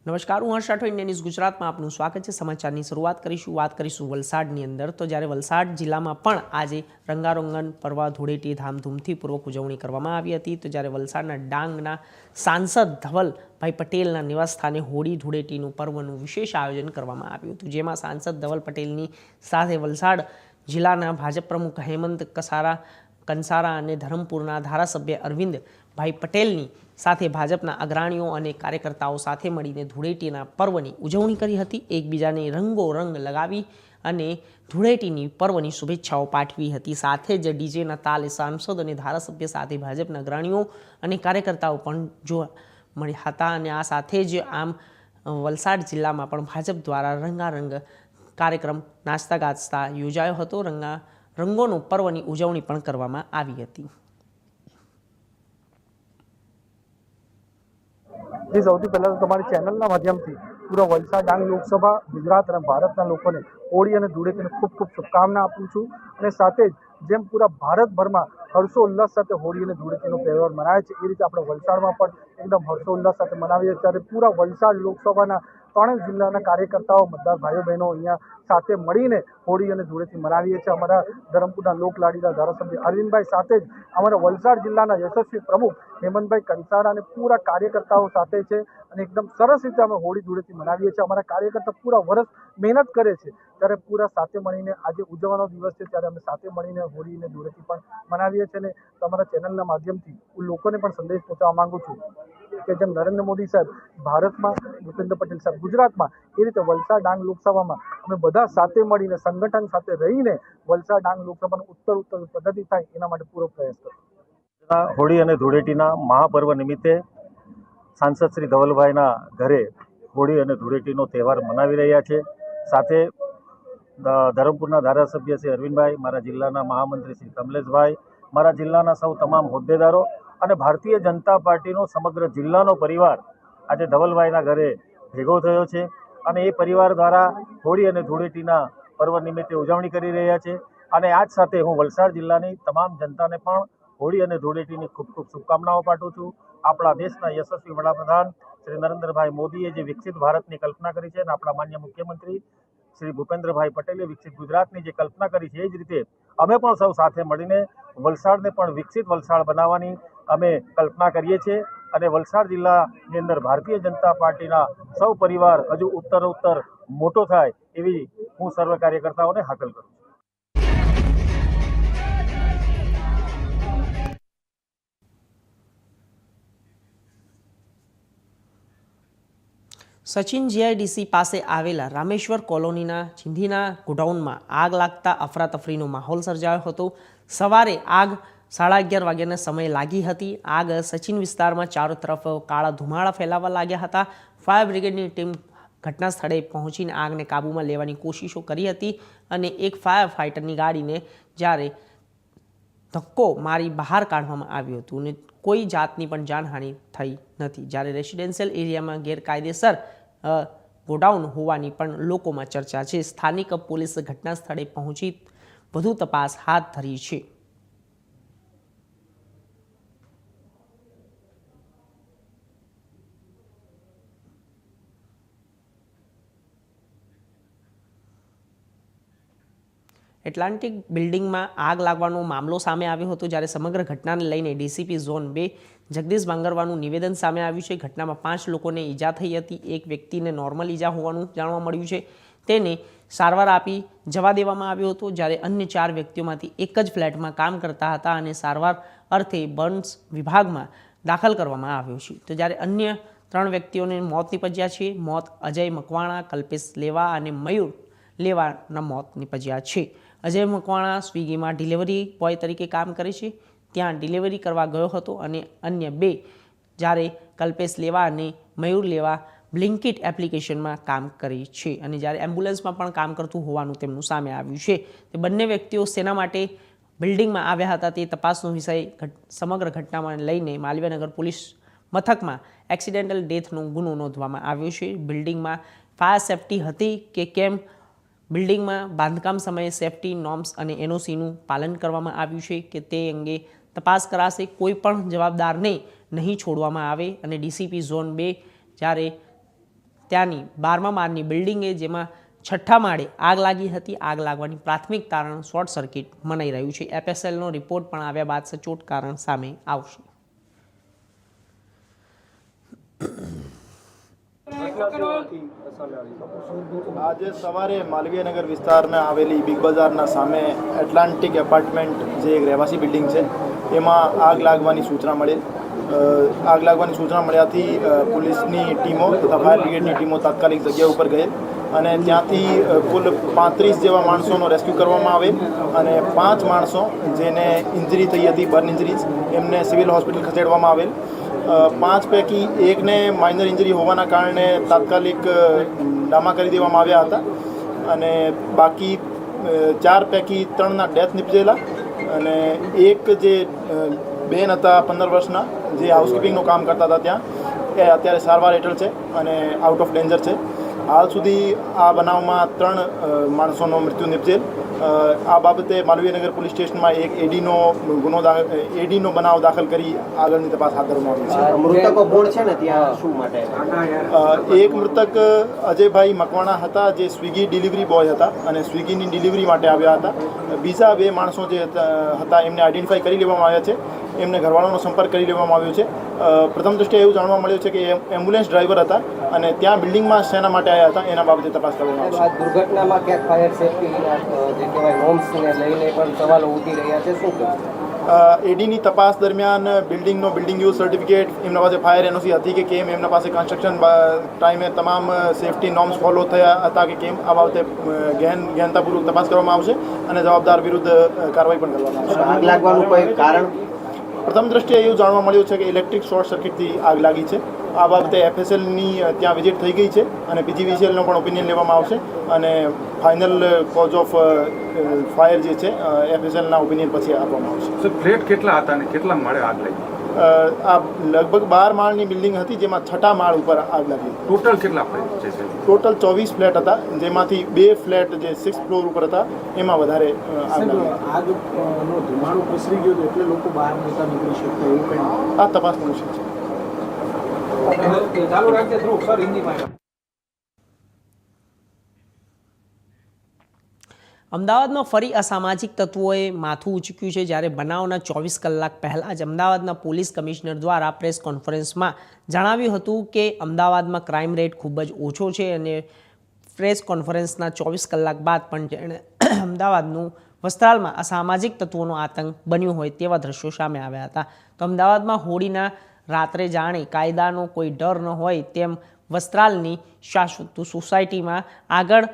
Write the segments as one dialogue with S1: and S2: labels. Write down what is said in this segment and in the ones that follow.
S1: નમસ્કાર, હું હર્ષ Rathod, India news ગુજરાતમાં આપનું સ્વાગત છે। સમાચારની શરૂઆત કરીશું વલસાડની અંદર। તો જ્યારે વલસાડ જિલ્લામાં પણ આજે રંગારંગન પર્વ ધૂળેટી ધામધૂમથી પૂર્વક ઉજવણી કરવામાં આવી હતી। તો જ્યારે વલસાડના ડાંગના સાંસદ ધવલભાઈ પટેલના નિવાસસ્થાને હોળી ધૂળેટીનું પર્વનું વિશેષ આયોજન કરવામાં આવ્યું હતું, જેમાં સાંસદ ધવલ પટેલની સાથે વલસાડ જિલ્લાના ભાજપ પ્રમુખ હેમંત કંસારા અને ધરમપુરના ધારાસભ્ય અરવિંદભાઈ પટેલની સાથે ભાજપના અગ્રણીઓ અને કાર્યકર્તાઓ સાથે મળીને ધૂળેટીના પર્વની ઉજવણી કરી હતી। એકબીજાને રંગ લગાવી અને ધૂળેટીની પર્વની શુભેચ્છાઓ પાઠવી હતી। સાથે જ ડીજેના તાલે સાંસદ અને ધારાસભ્ય સાથે ભાજપના અગ્રણીઓ અને કાર્યકર્તાઓ પણ જોવા મળ્યા હતા। અને આ સાથે જ આમ વલસાડ જિલ્લામાં પણ ભાજપ દ્વારા રંગારંગ કાર્યક્રમ નાચતા ગાજતા યોજાયો હતો। રંગોનું પર્વની ઉજવણી પણ કરવામાં આવી હતી।
S2: સૌથી પહેલા તો તમારી ચેનલના માધ્યમથી પૂરા વલસાડ ડાંગ લોકસભા ગુજરાત અને ભારતના લોકોને હોળી અને ધૂળેટીની ખૂબ ખૂબ શુભકામના આપું છું। અને સાથે જ જેમ પૂરા ભારતભરમાં હર્ષોલ્લાસ સાથે હોળી અને ધૂળેટીનો તહેવાર મનાય છે, એ રીતે આપણે વલસાડમાં પણ એકદમ હર્ષોલ્લાસ સાથે મનાવીએ। ત્યારે પૂરા વલસાડ લોકસભાના 3 જિલ્લાના કાર્યકર્તાઓ, મતદાર ભાઈઓ બહેનો અહીંયા સાથે મળીને હોળી અને ધૂળેટી મનાવીએ છીએ। અમારા ધરમપુરના લોકલાડીના ધારાસભ્ય અરવિંદભાઈ સાથે જ અમારા વલસાડ જિલ્લાના યશસ્વી પ્રમુખ હેમંતભાઈ કંસારા અને પૂરા કાર્યકર્તાઓ સાથે છે અને એકદમ સરસ રીતે અમે હોળી ધૂળેટી મનાવીએ છીએ। અમારા કાર્યકર્તા પૂરા વર્ષ મહેનત કરે છે, ત્યારે પૂરા સાથે મળીને આજે ઉજવવાનો દિવસ છે, ત્યારે અમે સાથે મળીને હોળી અને ધૂળેટી પણ મનાવીએ છીએ। અને તમારા ચેનલના માધ્યમથી હું લોકોને પણ સંદેશ પહોંચાડવા માંગુ છું કે જેમ નરેન્દ્ર મોદી સાહેબ ભારતમાં, ભૂપેન્દ્ર પટેલ સાહેબ ગુજરાતમાં, એ રીતે વલસાડ ડાંગ લોકસભામાં અમે બધા સાથે મળીને સંગઠન સાથે રહીને વલસાડ ડાંગ લોકસભાનું ઉત્તર પ્રગતિ થાય એના માટે પૂરો પ્રયાસ કરીશું।
S3: હોળી અને ધૂળેટીના મહાપર્વ નિમિત્તે સાંસદ શ્રી ધવલભાઈના ઘરે હોળી અને ધૂળેટીનો તહેવાર મનાવી રહ્યા છે। સાથે ધરમપુરના ધારાસભ્ય શ્રી અરવિંદભાઈ, મારા જિલ્લાના મહામંત્રી શ્રી કમલેશભાઈ, મારા જિલ્લાના સૌ તમામ હોદ્દેદારો અને ભારતીય જનતા પાર્ટીનો સમગ્ર જિલ્લાનો પરિવાર આજે ધવલભાઈના ઘરે ભેગો થયો છે અને એ પરિવાર દ્વારા હોળી અને ધૂળેટીના પર્વ નિમિત્તે ઉજવણી કરી રહ્યા છે। અને આ જ સાથે હું વલસાડ જિલ્લાની તમામ જનતાને પણ હોળી અને ધૂળેટીની ખૂબ ખૂબ શુભકામનાઓ પાઠવું છું। આપણા દેશના યશસ્વી વડાપ્રધાન શ્રી નરેન્દ્રભાઈ મોદીએ જે વિકસિત ભારતની કલ્પના કરી છે અને આપણા માન્ય મુખ્યમંત્રી શ્રી ભૂપેન્દ્રભાઈ પટેલે વિકસિત ગુજરાતની જે કલ્પના કરી છે, એ જ રીતે અમે પણ સૌ સાથે મળીને વલસાડને પણ વિકસિત વલસાડ બનાવવાની અમે કલ્પના કરીએ છીએ। અને વલસાડ જિલ્લાની અંદર ભારતીય જનતા પાર્ટીના સૌ પરિવાર હજુ ઉત્તરોત્તર મોટો થાય એવી હું સર્વ કાર્યકર્તાઓને હાકલ કરું છું।
S1: સચિન જીઆઈડીસી પાસે આવેલા રામેશ્વર કોલોનીના ચીંધીના ગોડાઉનમાં આગ લાગતા અફરાતફરીનો માહોલ સર્જાયો હતો। સવારે આગ 11:30 વાગ્યાના સમયે લાગી હતી। આગ સચિન વિસ્તારમાં ચારો તરફ કાળા ધુમાડા ફેલાવા લાગ્યા હતા। ફાયર બ્રિગેડની ટીમ ઘટના સ્થળે પહોંચીને આગને કાબૂમાં લેવાની કોશિશો કરી હતી અને એક ફાયર ફાઇટરની ગાડીને જ્યારે ધક્કો મારી બહાર કાઢવામાં આવ્યું હતું અને કોઈ જાતની પણ જાનહાનિ થઈ નથી। જ્યારે રેસિડેન્શિયલ એરિયામાં ગેરકાયદેસર ગોડાઉન હોવાની પણ લોકોમાં ચર્ચા છે। સ્થાનિક પોલીસ ઘટના સ્થળે પહોંચી વધુ તપાસ હાથ ધરી છે। એટલાન્ટિક બિલ્ડિંગમાં આગ લાગવાનો મામલો સામે આવ્યો હતો, જ્યારે સમગ્ર ઘટનાને લઈને ડીસીપી ઝોન 2 જગદીશ બાંગરવાનું નિવેદન સામે આવ્યું છે। ઘટનામાં 5 લોકોને ઈજા થઈ હતી। એક વ્યક્તિને નોર્મલ ઈજા હોવાનું જાણવા મળ્યું છે, તેને સારવાર આપી જવા દેવામાં આવ્યો હતો, જ્યારે અન્ય 4 વ્યક્તિઓમાંથી એક જ ફ્લેટમાં કામ કરતા હતા અને સારવાર અર્થે બર્ન્સ વિભાગમાં દાખલ કરવામાં આવ્યો છે। તો જ્યારે અન્ય 3 વ્યક્તિઓને મોત નીપજ્યા છે। મોત અજય મકવાણા, કલ્પેશ લેવા અને મયુર લેવાના મોત નીપજ્યા છે। અજય મકવાણા સ્વિગીમાં ડિલિવરી બોય તરીકે કામ કરે છે, ત્યાં ડિલિવરી કરવા ગયો હતો અને અન્ય 2 જ્યારે કલ્પેશ લેવા અને મયુર લેવા બ્લિંકિટ એપ્લિકેશનમાં કામ કરે છે અને જ્યારે એમ્બ્યુલન્સમાં પણ કામ કરતું હોવાનું તેમનું સામે આવ્યું છે। તે બંને વ્યક્તિઓ શેના માટે બિલ્ડિંગમાં આવ્યા હતા તે તપાસનો વિષય સમગ્ર ઘટનામાં લઈને માલવીયાનગર પોલીસ મથકમાં એક્સિડેન્ટલ ડેથનો ગુનો નોંધવામાં આવ્યો છે। બિલ્ડિંગમાં ફાયર સેફટી હતી કે કેમ, બિલ્ડિંગમાં બાંધકામ સમયે સેફટી નોર્મ્સ અને એનઓસીનું પાલન કરવામાં આવ્યું છે કે તે અંગે તપાસ કરાશે। કોઈ પણ જવાબદારને નહીં છોડવામાં આવે અને ડીસીપી ઝોન 2 જ્યારે ત્યાંની 12મા માળની બિલ્ડિંગે જેમાં 6ઠ્ઠા માળે આગ લાગી હતી. આગ લાગવાની પ્રાથમિક કારણ શોર્ટ સર્કિટ મનાઈ રહ્યું છે. FSLનો રિપોર્ટ પણ આવ્યા બાદ સચોટ કારણ સામે આવશે.
S4: આજે સવારે માલવીયનગર વિસ્તારમાં આવેલી બિગ બજારના સામે એટલાન્ટિક એપાર્ટમેન્ટ જે એક રહેવાસી બિલ્ડિંગ છે એમાં આગ લાગવાની સૂચના મળેલ. આગ લાગવાની સૂચના મળ્યાથી પોલીસની ટીમો તથા ફાયર બ્રિગેડની ટીમો તાત્કાલિક જગ્યા ઉપર ગયેલ અને ત્યાંથી કુલ 35 જેવા માણસોનો રેસ્ક્યુ કરવામાં આવેલ અને 5 માણસો જેને ઇન્જરી થઈ હતી, બર્ન ઇન્જરીઝ, એમને સિવિલ હોસ્પિટલ ખસેડવામાં આવેલ. 5 પૈકી એકને માઇનર ઇન્જરી હોવાના કારણે તાત્કાલિક ડામા કરી દેવામાં આવ્યા હતા અને બાકી 4 પૈકી 3ના ડેથ નીપજેલા અને એક જે બેન હતા 15 વર્ષના જે હાઉસકીપિંગનું કામ કરતા હતા ત્યાં એ અત્યારે સારવાર હેઠળ છે અને આઉટ ઓફ ડેન્જર છે. હાલ સુધી આ બનાવમાં 3 માણસોનો મૃત્યુ નીપજેલ. આ બાબતે માલવીયનગર પોલીસ સ્ટેશનમાં એક એડીનો બનાવ દાખલ કરી આગળની તપાસ હાથ ધરવામાં આવી છે.
S5: મૃતકો કોણ છે ને ત્યાં શું માટે?
S4: એક મૃતક અજયભાઈ મકવાણા હતા જે સ્વિગી ડિલિવરી બોય હતા અને સ્વિગીની ડિલિવરી માટે આવ્યા હતા. બીજા 2 માણસો જે હતા એમને આઈડેન્ટિફાઈ કરી લેવામાં આવ્યા છે. એમને ઘરવાળાનો સંપર્ક કરી લેવામાં આવ્યો છે. પ્રથમ દૃષ્ટિએ એવું જાણવા મળ્યું છે કે એમ્બ્યુલન્સ ડ્રાઈવર હતા અને ત્યાં બિલ્ડિંગમાં શેના માટે આવ્યા હતા એના બાબતે તપાસ કરવામાં આવશે.
S5: આ દુર્ઘટનામાં ક્યાંક ફાયર સેફ્ટીના જે કહેવાય નોર્મ્સને લઈને પણ સવાલો ઉઠી રહ્યા છે, શું કહેવું?
S4: એડીની તપાસ દરમિયાન બિલ્ડિંગ યુઝ સર્ટિફિકેટ, એમના પાસે ફાયર એનઓસી હતી કે કેમ, એમના પાસે કન્સ્ટ્રક્શન ટાઈમે તમામ સેફ્ટી નોર્મ્સ ફોલો થયા હતા કે કેમ, આ બાબતે ગહેનતાપૂર્વક તપાસ કરવામાં આવશે અને જવાબદાર વિરુદ્ધ કાર્યવાહી પણ કરવામાં આવશે.
S5: આગ લાગવાનું કોઈ કારણ?
S4: પ્રથમ દૃષ્ટિએ એવું જાણવા મળ્યું છે કે ઇલેક્ટ્રિક શોર્ટ સર્કિટથી આગ લાગી છે. આ બાબતે FSLની ત્યાં વિઝિટ થઈ ગઈ છે અને PGVCLનો પણ ઓપિનિયન લેવામાં આવશે અને ફાઇનલ કોઝ ઓફ ફાયર જે છે FSLના ઓપિનિયન પછી આપવામાં આવશે.
S6: સર, ફ્લેટ કેટલા હતા અને કેટલા માળે આગ લાગી?
S4: આ લગભગ 12 માળની બિલ્ડિંગ હતી જેમાં 6ઠ્ઠા માળ ઉપર આગ લાગી.
S6: ટોટલ કેટલા ફ્લેટ છે?
S4: ટોટલ 24 ફ્લેટ હતા જેમાંથી 2 ફ્લેટ જે 6th ફ્લોર ઉપર હતા એમાં વધારે આગ લાગી.
S2: આગનો ધુમાડો પ્રસરી ગયો એટલે લોકો બહાર નહોતા નીકળી શકતા એવું કંઈ
S4: આ તપાસનો વિષય છે.
S2: ચાલુ રાખજે ધ્રુવ સર હિન્દીમાં.
S1: અમદાવાદમાં ફરી અસામાજિક તત્વોએ માથું ઉંચક્યું છે. જ્યારે બનાવના 24 કલાક પહેલાં જ અમદાવાદના પોલીસ કમિશનર દ્વારા પ્રેસ કોન્ફરન્સમાં જણાવ્યું હતું કે અમદાવાદમાં ક્રાઇમ રેટ ખૂબ જ ઓછો છે અને પ્રેસ કોન્ફરન્સના 24 કલાક બાદ પણ જેણે અમદાવાદનું વસ્ત્રાલમાં અસામાજિક તત્વોનો આતંક બન્યું હોય તેવા દ્રશ્યો સામે આવ્યા હતા. તો અમદાવાદમાં હોળીના રાત્રે જાણે કાયદાનો કોઈ ડર ન હોય તેમ વસ્ત્રાલની શાશ્વત સોસાયટીમાં આગળ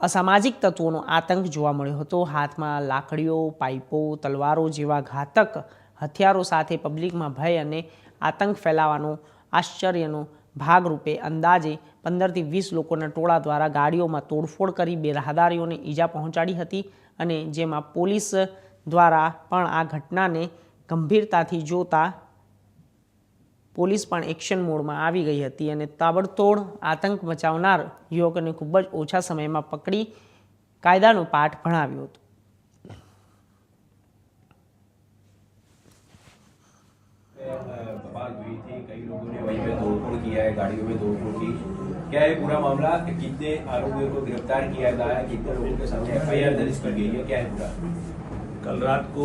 S1: અસામાજિક તત્વોનો આતંક જોવા મળ્યો હતો. હાથમાં લાકડીઓ, પાઇપો, તલવારો જેવા ઘાતક હથિયારો સાથે પબ્લિકમાં ભય અને આતંક ફેલાવાનો આશ્ચર્યનો ભાગરૂપે અંદાજે 15થી 20 લોકોના ટોળા દ્વારા ગાડીઓમાં તોડફોડ કરી 2 રાહદારીઓને ઈજા પહોંચાડી હતી અને જેમાં પોલીસ દ્વારા પણ આ ઘટનાને ગંભીરતાથી જોતા પોલીસ પણ એક્શન મોડમાં આવી ગઈ હતી અને તાબડતોડ આતંક મચાવનાર યુવકોને ખૂબ જ ઓછા સમયમાં પકડી કાયદાનો પાઠ ભણાવ્યો હતો.
S7: बात हुई थी, कई लोगों ने वहीं पे तोड़फोड़ किया है, गाड़ियों में तोड़फोड़ की. क्या है पूरा मामला? कितने आरोपियों को गिरफ्तार किया गया है, कितने लोगों के सामने FIR दर्ज कर गई है, क्या है पूरा?
S8: कल रात को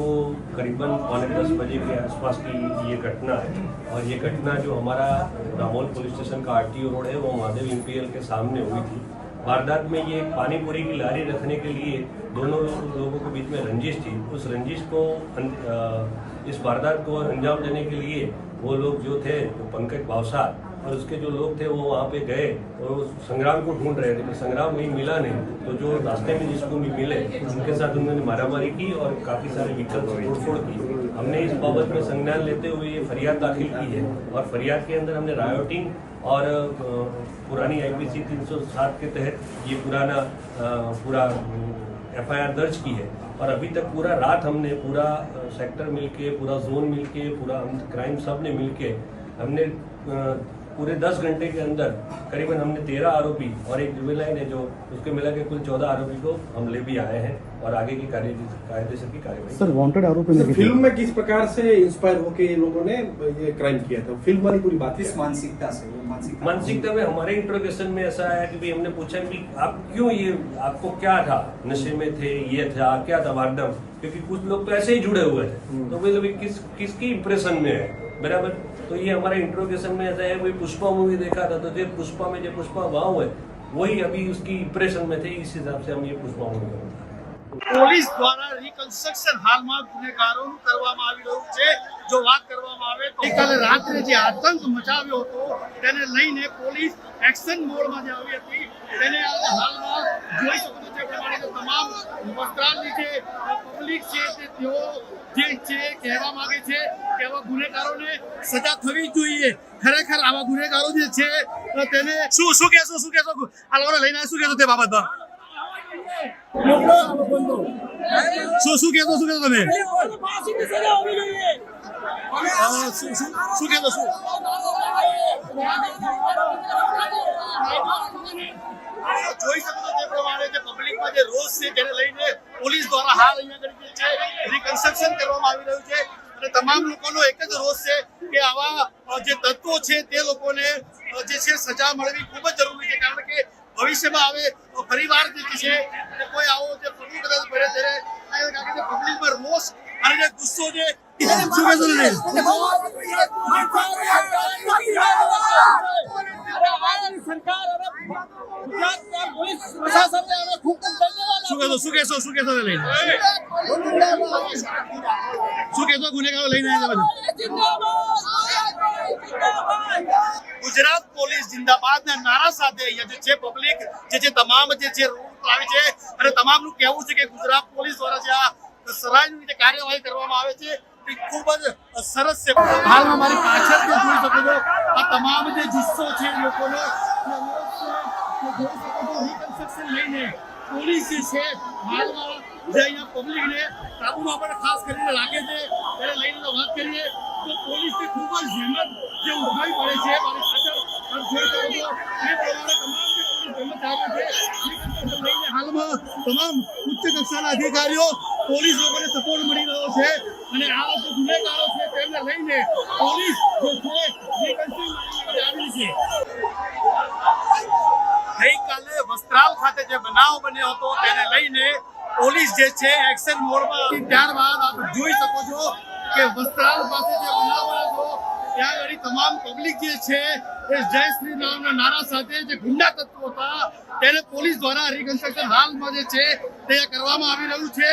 S8: करीबन 9:45 बजे के आसपास की ये घटना है और ये घटना जो हमारा दामोल पुलिस स्टेशन का RTO रोड है वो महादेव MPL के सामने हुई थी. वारदात में ये पानी पूरी की लारी रखने के लिए दोनों लोगों के बीच में रंजिश थी. उस रंजिश को इस वारदात को अंजाम देने के लिए वो लोग जो थे वो पंकज भावसार और उसके जो लोग थे वो वहाँ पे गए और संग्राम को ढूंढ रहे थे. तो संग्राम नहीं मिला नहीं तो जो रास्ते में जिसको भी मिले उनके साथ उन्होंने मारामारी की और काफ़ी सारे व्हीकल तोड़फोड़ की. हमने इस बाबत में संज्ञान लेते हुए ये फरियाद दाखिल की है और फरियाद के अंदर हमने रायोटिंग और पुरानी IPC 307 के तहत ये पूरा FIR दर्ज की है. और अभी तक पूरा रात हमने पूरा सेक्टर मिलके, पूरा जोन मिलके, पूरा क्राइम सब ने मिलके हमने पूरे 10 घंटे के अंदर करीबन हमने 13 आरोपी और एक जुवेनाइल है जो उसके मिला के कुल 14 आरोपी को हम ले भी आए हैं. और आगे की कायदेसर की कार्यवाही।
S2: सर वांटेड आरोपी
S9: सर, फिल्म में किस प्रकार से इंस्पायर होकर ये लोगों ने ये क्राइम किया था, फिल्म वाली पूरी बात
S10: किस मानसिकता से
S8: मानसिकता में हमारे इंट्रोगेशन में ऐसा आया कि भाई हमने पूछा कि आप क्यों, ये आपको क्या था, नशे में थे, ये था, क्या था वारदात, क्योंकि कुछ लोग तो ऐसे ही जुड़े हुए थे, तो भाई किसकी इंप्रेशन में है, बराबर। तो ये हमारे इंट्रोगेशन में ऐसा है, कोई पुष्पा मूवी देखा था, तो जो पुष्पा में जो पुष्पा वाव है वही अभी उसकी इंप्रेशन में थे, इस हिसाब से हम ये पुष्पा मूवी का बता रहे हैं।
S11: પોલીસ દ્વારા રિકન્સ્ટ્રક્શન હાલમાં ગુનેગારોનું કરવામાં આવી રહ્યું છે। જો વાત કરવામાં આવે તો ગઈકાલે રાત્રે જે આતંક મચાવ્યો હતો તેને લઈને પોલીસ એક્શન મોડમાં જે આવી હતી તેને હાલમાં જોઈ શકો છો તે પ્રમાણે તમામ વસ્ત્રાલની જે પબ્લિક છે તેઓ જે છે કહેવા માંગે છે કે આવા ગુનેગારોને સજા થવી જ જોઈએ। ખરેખર આવા ગુનેગારો જે છે તેને શું કહેશો આ લોકોને લઈને શું કહેશો તે બાબતમાં? શું કહેતો તમે શું કહેતો જોઈ શકો છો તે પ્રમાણે જે પબ્લિકમાં જે રોષ છે તેને લઈને પોલીસ દ્વારા હાલ અહીંયા આગળ જે છે રિકન્સ્ટ્રક્શન કરવામાં આવી રહ્યું છે અને તમામ લોકોનો એક જ રોષ છે કે આવા જે તત્વો છે તે લોકોને જે છે સજા મળવી ખૂબ જ જરૂરી છે, કારણ કે ભવિષ્યમાં આવે ફરીવાર જે છે કોઈ આવો જે પ્રભુ કદાચ બને ત્યારે જે પબ્લિકમાં રોષ અને જે ગુસ્સો છે શું કહેશો ને શું કહેશો લઈને શું કહેશો ગુનેગારો લઈને ગુજરાત પોલીસ જિંદાબાદના નારા સાથે અહીંયા જે છે પબ્લિક જે છે તમામ જે છે રોડ આવે છે અને તમામનું કહેવું છે કે ગુજરાત પોલીસ દ્વારા જે આ સરાહનીય રીતે કાર્યવાહી કરવામાં આવે છે એ ખૂબ જ સરસ છે। હાલમાં મારી પાછળ જે જોઈ શકો છો આ તમામ જે જુસ્સો છે લોકોનો રિકન્સ્ટ્રક્શન લઈને પોલીસ જે છે હાલમાં જે અહીંયા પબ્લિકને કાબુમાં પણ ખાસ કરીને રાખે છે એને લઈને જો વાત કરીએ તો પોલીસની ખૂબ જ જહેમત જે ઉઠાવી પડે છે મારી પાછળ જોઈ શકો છો એ પ્રમાણે તમામ જે પોલીસ કર્મચારીઓ છે રિકન્સ્ટ્રક્શન લઈને હાલમાં તમામ ઉચ્ચ કક્ષાના અધિકારીઓ પોલીસ લોકોને સપોર્ટ મળી રહ્યો છે અને આ જે ગુનેગારો છે તેમને લઈને પોલીસ જે છે રિકન્સ્ટ્રક્શન આવી છે। ગઈકાલે વસ્ત્રાલ ખાતે જે બનાવ બન્યો હતો તેને લઈને પોલીસ જે છે એક્શન મોડમાં, ત્યારબાદ આપ જોઈ શકો છો કે વસ્ત્રાલ પાસે જે બનાવ બન્યો હતો ત્યાં આગળ તમામ પબ્લિક જે છે એ જય શ્રી રામના નારા સાથે જે ગુંડા તત્વો હતા તેને પોલીસ દ્વારા રિકન્સ્ટ્રક્શન હાલમાં જે છે તે કરવામાં આવી રહ્યું છે।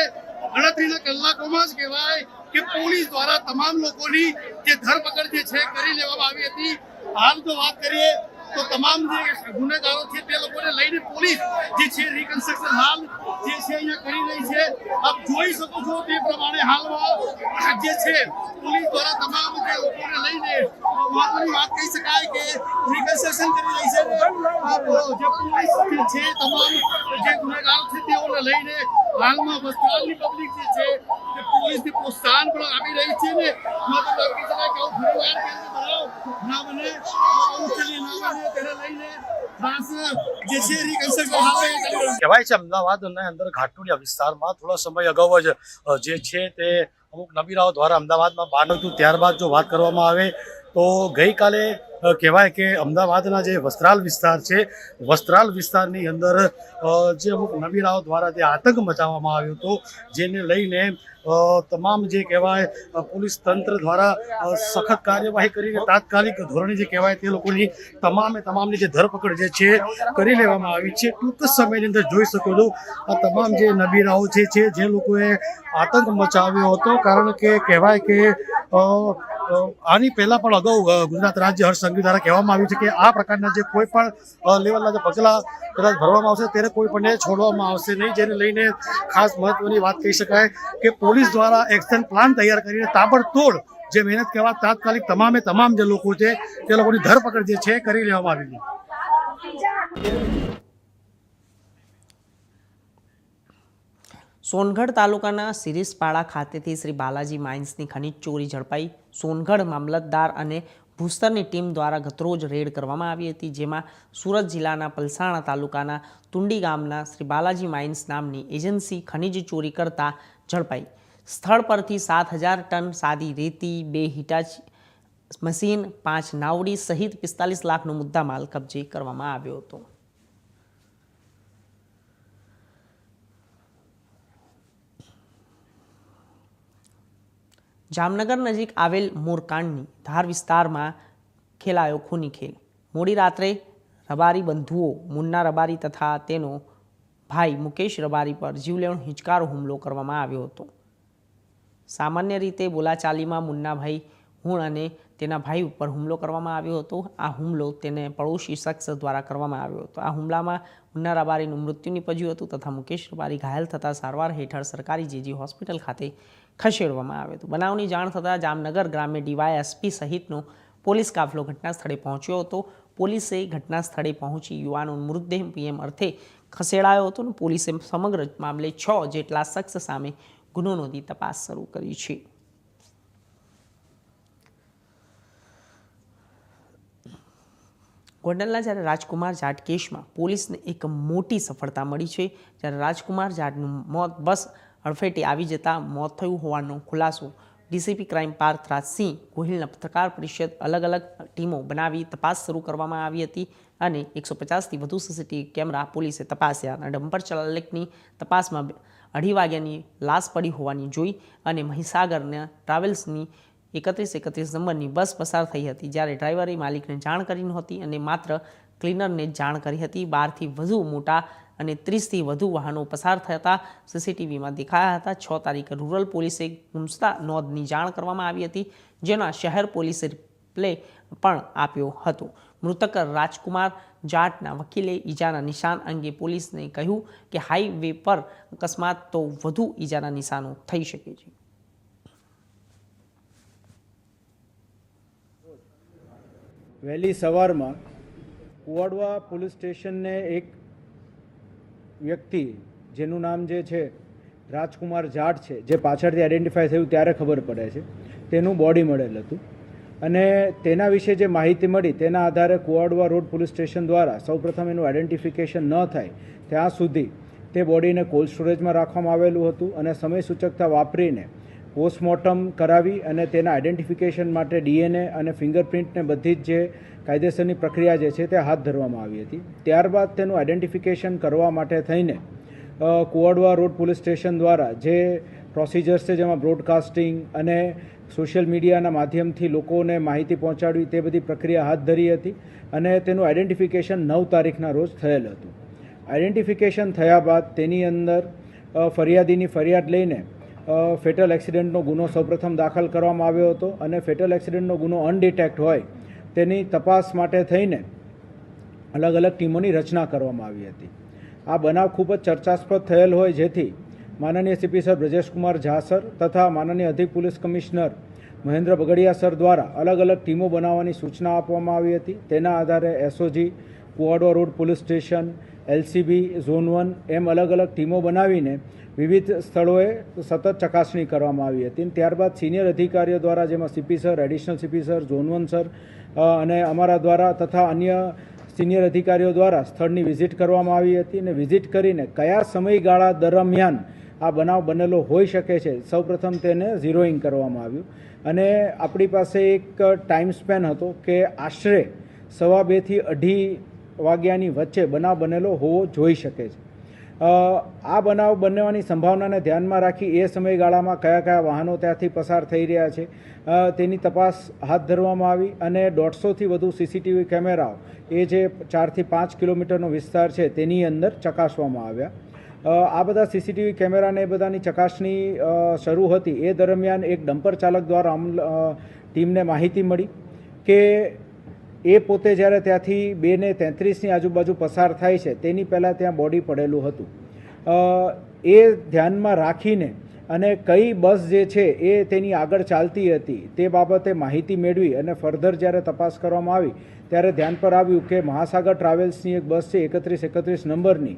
S11: ગણતરીના કલાકોમાં જ કહેવાય કે પોલીસ દ્વારા તમામ લોકોની જે ધરપકડ જે છે કરી લેવામાં આવી હતી। હાલ જો વાત કરીએ તો તમામ જે ગુનેગારો છે તે લોકોને લઈને પોલીસ જે છે રિકન્સ્ટ્રક્શન હાલ જે છે અહીંયા કરી રહી છે। આપ જોઈ શકો છો તે પ્રમાણે હાલમાં જે છે પોલીસ દ્વારા તમામ જે લોકોને લઈને મહત્વની વાત કહી શકાય કે રિકન્સ્ટ્રક્શન કરી રહી છે। જે પોલીસ જે છે તમામ જે ગુનેગારો છે તેઓને લઈને હાલમાં વસ્ત્રાલની પબ્લિક જે છે તે પોલીસને પ્રોત્સાહન પણ આપી રહી છે ને મતલબ કહી શકાય કે આવું ફરીવાર બનાવ ના બને તેને લઈને ખાસ જે છે રિકન્સ્ટ્રક્શન
S2: કહેવાય છે અમદાવાદના અંદર ઘાટોડિયા વિસ્તારમાં થોડા સમય અગાઉ જ જે છે તે અમુક નબીરાઓ દ્વારા અમદાવાદમાં બહાર હતું। ત્યારબાદ જો વાત કરવામાં આવે તો ગઈકાલે કહેવાય કે અમદાવાદના જે વસ્ત્રાલ વિસ્તાર છે, વસ્ત્રાલ વિસ્તારની અંદર જે અમુક નબીરાઓ દ્વારા જે આતંક મચાવવામાં આવ્યો હતો, જેને લઈને તમામ જે કહેવાય પોલીસ તંત્ર દ્વારા સખત કાર્યવાહી કરીને તાત્કાલિક ધોરણે જે કહેવાય તે લોકોની તમામની જે ધરપકડ જે છે કરી લેવામાં આવી છે। ટૂંક સમયની અંદર જોઈ શકો છો આ તમામ જે નબીરાઓ છે જે લોકોએ આતંક મચાવ્યો હતો, કારણ કે કહેવાય કે આની પહેલાં પણ અગાઉ ગુજરાત રાજ્ય હર્ષ સંઘવી દ્વારા કહેવામાં આવ્યું છે કે આ પ્રકારના જે કોઈ પણ લેવલના જે પગલાં કદાચ ભરવામાં આવશે ત્યારે કોઈ પણ છોડવામાં આવશે નહીં, જેને લઈને ખાસ મહત્વની વાત કહી શકાય કે પોલીસ દ્વારા એક્શન પ્લાન તૈયાર કરીને તાબડતોડ જે મહેનત કહેવાય તાત્કાલિક તમામ જે લોકો છે તે લોકોની ધરપકડ જે છે કરી લેવામાં આવી છે।
S1: સોનગઢ તાલુકાના સિરીસપાડા ખાતેથી શ્રી બાલાજી માઇન્સની ખનીજ ચોરી ઝડપાઈ। સોનગઢ મામલતદાર અને ભૂસ્તરની ટીમ દ્વારા ગતરોજ રેડ કરવામાં આવી હતી, જેમાં સુરત જિલ્લાના પલસાણા તાલુકાના તુંડી ગામના શ્રી બાલાજી માઇન્સ નામની એજન્સી ખનીજ ચોરી કરતા ઝડપાઈ. સ્થળ પરથી 7,000 ટન સાદી રેતી, 2 હિટાચી મશીન, 5 નાવડી સહિત 45 લાખનો મુદ્દામાલ કબજે કરવામાં આવ્યો હતો. જામનગર નજીક આવેલ મોરકાંડની ધાર વિસ્તારમાં ખેલાયો ખૂની ખેલ. મોડી રાત્રે રબારી બંધુઓ મુન્ના રબારી તથા તેનો ભાઈ મુકેશ રબારી પર જીવલેણ હિંચકારો હુમલો કરવામાં આવ્યો હતો. સામાન્ય રીતે બોલાચાલીમાં મુન્નાભાઈ હુણ અને તેના ભાઈ ઉપર હુમલો કરવામાં આવ્યો હતો. આ હુમલો તેને પડોશી શખ્સ દ્વારા કરવામાં આવ્યો હતો. આ હુમલામાં મુન્ના રબારીનું મૃત્યુ નીપજ્યું હતું તથા મુકેશ રબારી ઘાયલ થતાં સારવાર હેઠળ સરકારી જેજી હોસ્પિટલ ખાતે ખસેડવામાં આવ્યો હતો. બનાવની જાણ થતાં જામનગર ગ્રામ્ય ડીવાયએસપી સહિતનો પોલીસ કાફલો ઘટના સ્થળે પહોંચ્યો હતો. પોલીસે ઘટના સ્થળે પહોંચી યુવાનોનો મૃતદેહ પીએમ અર્થે ખસેડાયો હતો અને પોલીસે સમગ્ર મામલે 6 જેટલા શખ્સ સામે ગુનો નોંધી તપાસ શરૂ કરી છે. ગોંડલના જ્યારે રાજકુમાર જાટ કેસમાં પોલીસને એક મોટી સફળતા મળી છે. જ્યારે રાજકુમાર જાટનું મોત બસ અડફેટે આવી જતાં મોત થયું હોવાનો ખુલાસો ડીસીપી ક્રાઇમ પાર્થ રાજસિંહ ગોહિલના પત્રકાર પરિષદ અલગ ટીમો બનાવી તપાસ શરૂ કરવામાં આવી હતી અને 150થી વધુ સીસીટીવી કેમેરા પોલીસે તપાસ્યા અને ડમ્પર ચાલકની તપાસમાં 2:30 વાગ્યાની લાશ પડી હોવાની જોઈ અને મહીસાગરના ટ્રાવેલ્સની 3131 નંબરની બસ પસાર થઈ હતી. જ્યારે ડ્રાઈવરે માલિકને જાણ કરી નહોતી અને માત્ર ક્લીનરને જાણ કરી હતી. 12થી વધુ મોટા અને 30થી વધુ વાહનો પસાર થતા સીસીટીવીમાં દેખાયા હતા. 6 તારીખે રૂરલ પોલીસે ગુમસ્તા નોંધની જાણ કરવામાં આવી હતી, જેના શહેર પોલીસે રિપ્લે પણ આપ્યો હતો. મૃતક રાજકુમાર જાટના વકીલે ઈજાના નિશાન અંગે પોલીસને કહ્યું કે હાઈવે પર અકસ્માત તો વધુ ઈજાના નિશાનો થઈ શકે છે.
S10: વહેલી સવારમાં કુવાડવા પોલીસ સ્ટેશનને એક વ્યક્તિ જેનું નામ જે છે રાજકુમાર જાટ છે, જે પાછળથી આઈડેન્ટિફાય થયું ત્યારે ખબર પડે છે, તેનું બોડી મળેલ હતું અને તેના વિશે જે માહિતી મળી તેના આધારે કુવાડવા રોડ પોલીસ સ્ટેશન દ્વારા સૌપ્રથમ એનું આઈડેન્ટિફિકેશન ન થાય ત્યાં સુધી તે બોડીને કોલ્ડ સ્ટોરેજમાં રાખવામાં આવેલું હતું અને સમય સૂચકતા વાપરીને પોસ્ટમોર્ટમ કરાવી અને તેના આઈડેન્ટિફિકેશન માટે DNA અને ફિંગરપ્રિન્ટને બધી જ જે કાયદેસરની પ્રક્રિયા જે છે તે હાથ ધરવામાં આવી હતી. ત્યારબાદ તેનું આઈડેન્ટિફિકેશન કરવા માટે થઈને કુવાડવા રોડ પોલીસ સ્ટેશન દ્વારા જે પ્રોસિજર્સ છે, જેમાં બ્રોડકાસ્ટિંગ અને સોશિયલ મીડિયાના માધ્યમથી લોકોને માહિતી પહોંચાડવી, તે બધી પ્રક્રિયા હાથ ધરી હતી અને તેનું આઈડેન્ટિફિકેશન 9 તારીખના રોજ થયેલ હતું. આઈડેન્ટિફિકેશન થયા બાદ તેની અંદર ફરિયાદીની ફરિયાદ લઈને ફેટલ એક્સિડન્ટનો ગુનો સૌપ્રથમ દાખલ કરવામાં આવ્યો હતો અને ફેટલ એક્સિડન્ટનો ગુનો અનડિટેક્ટ હોય તેની તપાસ માટે થઈને અલગ ટીમોની રચના કરવામાં આવી હતી. આ બનાવ ખૂબ જ ચર્ચાસ્પદ થયેલ હોય, જેથી માનનીય CP sir Brajeshkumar Jha sir તથા માનનીય અધિક police commissioner Mahendra Bagadiya sir દ્વારા અલગ ટીમો બનાવવાની સૂચના આપવામાં આવી હતી. તેના આધારે SOG, Kuvadva road police station, LCB, zone 1 એમ અલગ ટીમો બનાવીને વિવિધ સ્થળોએ સતત ચકાસણી કરવામાં આવી હતી. ત્યારબાદ સિનિયર અધિકારીઓ દ્વારા, જેમાં CP sir, additional CP sir, zone 1 sir અને અમારા દ્વારા તથા અન્ય સિનિયર અધિકારીઓ દ્વારા સ્થળની વિઝિટ કરવામાં આવી હતી અને વિઝિટ કરીને કયા સમયગાળા દરમિયાન આ બનાવ બનેલો હોઈ શકે છે સૌપ્રથમ તેને ઝીરોઈંગ કરવામાં આવ્યું અને આપણી પાસે એક ટાઈમ સ્પેન હતો કે આશરે 2:15 થી 2:30 વાગ્યાની વચ્ચે બનાવ બનેલો હોવો જોઈ શકે છે. આ બનાવ બનવાની સંભાવનાને ધ્યાનમાં રાખી એ સમયગાળામાં કયા વાહનો ત્યાંથી પસાર થઈ રહ્યા છે તેની તપાસ હાથ ધરવામાં આવી અને 150થી વધુ સીસીટીવી કેમેરાઓ એ જે 4 થી 5 કિલોમીટરનો વિસ્તાર છે તેની અંદર ચકાસવામાં આવ્યા. આ બધા સીસીટીવી કેમેરાને એ બધાની ચકાસણી શરૂ હતી એ દરમિયાન એક ડમ્પર ચાલક દ્વારા ટીમને માહિતી મળી કે એ પોતે જ્યારે ત્યાંથી 2:33ની આજુબાજુ પસાર થાય છે તેની પહેલાં ત્યાં બોડી પડેલું હતું. એ ધ્યાનમાં રાખીને અને કઈ બસ જે છે એ તેની આગળ ચાલતી હતી તે બાબતે માહિતી મેળવી અને ફર્ધર જ્યારે તપાસ કરવામાં આવી ત્યારે ધ્યાન પર આવ્યું કે મહાસાગર ટ્રાવેલ્સની એક બસ છે 3131 નંબરની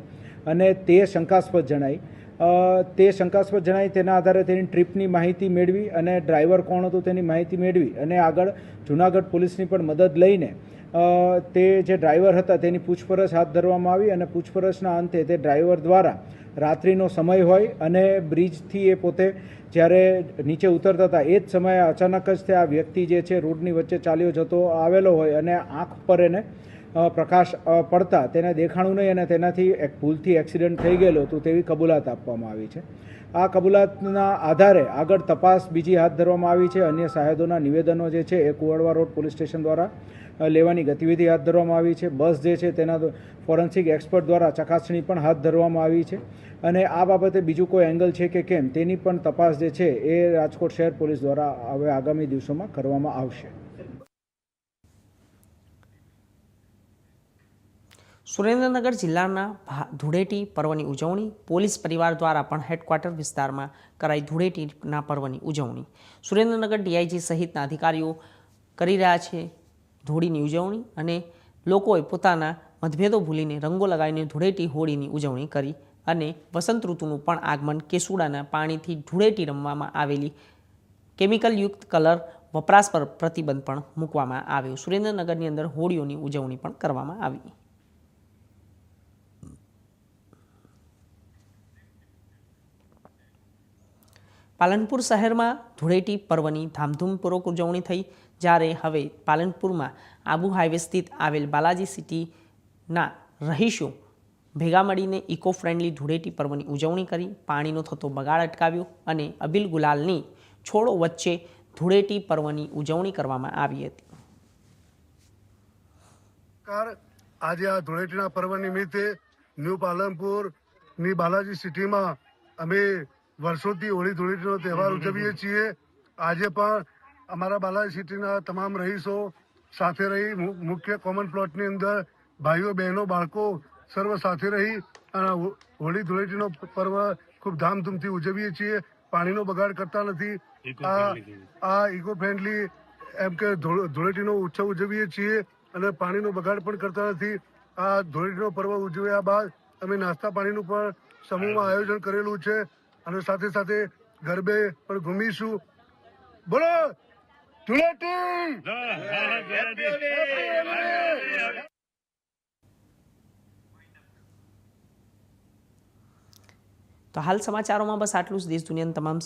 S10: અને તે શંકાસ્પદ જણાઈ તે શંકાસ્પદ જણાઈ તેના આધારે તેની ટ્રીપની માહિતી મેળવી અને ડ્રાઈવર કોણ હતું તેની માહિતી મેળવી અને આગળ જૂનાગઢ પોલીસની પણ મદદ લઈને તે જે ડ્રાઈવર હતા તેની પૂછપરછ હાથ ધરવામાં આવી અને પૂછપરછના અંતે તે ડ્રાઈવર દ્વારા રાત્રિનો સમય હોય અને બ્રિજથી એ પોતે જ્યારે નીચે ઉતરતા હતા એ જ સમયે અચાનક જ તે આ વ્યક્તિ જે છે રોડની વચ્ચે ચાલ્યો જતો આવેલો હોય અને આંખ પર એને પ્રકાશ પડતા તેને દેખાણું નહીં અને તેનાથી એક ભૂલથી એક્સિડન્ટ થઈ ગયેલો હતું તેવી કબૂલાત આપવામાં આવી છે. આ કબૂલાતના આધારે આગળ તપાસ બીજી હાથ ધરવામાં આવી છે. અન્ય સાહેદોના નિવેદનો જે છે એ કુવાડવા રોડ પોલીસ સ્ટેશન દ્વારા લેવાની ગતિવિધિ હાથ ધરવામાં આવી છે. બસ જે છે તેના ફોરેન્સિક એક્સપર્ટ દ્વારા ચકાસણી પણ હાથ ધરવામાં આવી છે અને આ બાબતે બીજું કોઈ એંગલ છે કે કેમ તેની પણ તપાસ જે છે એ રાજકોટ શહેર પોલીસ દ્વારા હવે આગામી દિવસોમાં કરવામાં આવશે.
S1: સુરેન્દ્રનગર જિલ્લાના ધૂળેટી પર્વની ઉજવણી પોલીસ પરિવાર દ્વારા પણ હેડક્વાર્ટર વિસ્તારમાં કરાઈ ધૂળેટીના પર્વની ઉજવણી. સુરેન્દ્રનગર ડીઆઈજી સહિતના અધિકારીઓ કરી રહ્યા છે ધૂળીની ઉજવણી અને લોકોએ પોતાના મતભેદો ભૂલીને રંગો લગાવીને ધૂળેટી હોળીની ઉજવણી કરી અને વસંત ઋતુનું પણ આગમન કેસુડાના પાણીથી ધૂળેટી રમવામાં આવેલી કેમિકલયુક્ત કલર વપરાશ પર પ્રતિબંધ પણ મૂકવામાં આવ્યો. સુરેન્દ્રનગરની અંદર હોળીઓની ઉજવણી પણ કરવામાં આવી. પાલનપુર શહેરમાં ધૂળેટી પર્વની ધામધૂમપૂર્વક ઉજવણી થઈ, જ્યારે હવે પાલનપુરમાં આબુ હાઈવે સ્થિત આવેલ બાલાજી સિટીના રહીશો ભેગા મળીને ઇકો ફ્રેન્ડલી ધૂળેટી પર્વની ઉજવણી કરી પાણીનો થતો બગાડ અટકાવ્યો અને અબીલ ગુલાલની છોડો વચ્ચે ધૂળેટી પર્વની ઉજવણી કરવામાં આવી હતી.
S12: આજે આ ધૂળેટીના પર્વ નિમિત્તે ન્યૂ પાલનપુરની બાલાજી સિટીમાં અમે વર્ષોથી હોળી ધૂળેટીનો તહેવાર ઉજવીએ છીએ. આજે પણ અમારા બાલાજી સિટીના તમામ રહીશો સાથે રહી મુખ્ય કોમન પ્લોટની અંદર ભાઈઓ બહેનો બાળકો સર્વ સાથે રહી અને હોળી ધૂળેટીનો પર્વ ખૂબ ધામધૂમથી ઉજવીએ છીએ. પાણીનો બગાડ કરતા નથી. આ ઇકો ફ્રેન્ડલી એમ કે ધૂળેટીનો ઉત્સવ ઉજવીએ છીએ અને પાણીનો બગાડ પણ કરતા નથી. આ ધૂળેટીનો પર્વ ઉજવ્યા બાદ અમે નાસ્તા પાણીનું પણ સમૂહમાં આયોજન કરેલું છે અને સાથે સાથે ગરબે પણ ઘૂમીશું. બોલો ધૂળેટી!
S1: તો હાલ સમાચારોમાં બસ આટલું જ. દેશ દુનિયાના તમામ